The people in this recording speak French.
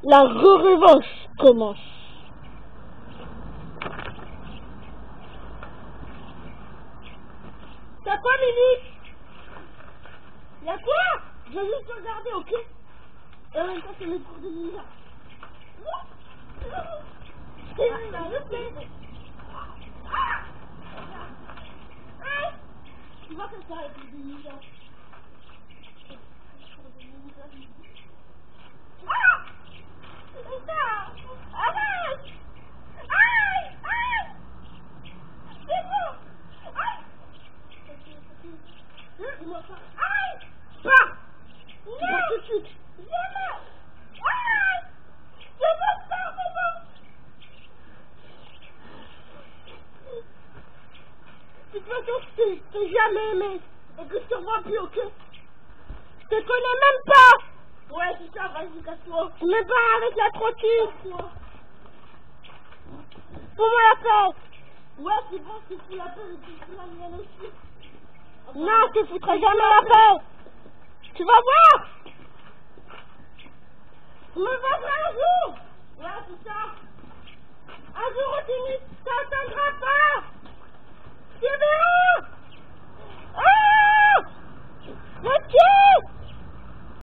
La revanche commence. T'as quoi, Mimi? Y'a quoi? Je vais juste regarder, ok? Et en même temps, c'est mes cours de ninja. Tu vois que ça avec les ninjas. Arrête! Aïe! Aïe! C'est bon! Aïe! Aïe! Pars! Non! Tout de suite! Jamais! Aïe! C'est bon, pars, c'est bon! De toute façon, je t'ai jamais aimé. Et que je te vois plus, ok? Je te connais même pas! Ouais, c'est ça, vas-y, casse-toi. Mais pas avec la trottinette. Fous-moi la paix. Ouais, c'est bon, tu fous la paix, mais tu fous la mienne aussi. Enfin, non, je te foutrai jamais la paix. Tu vas voir. Tu me vas un jour. Ouais, c'est ça. Un jour au tennis, ça atteindra pas.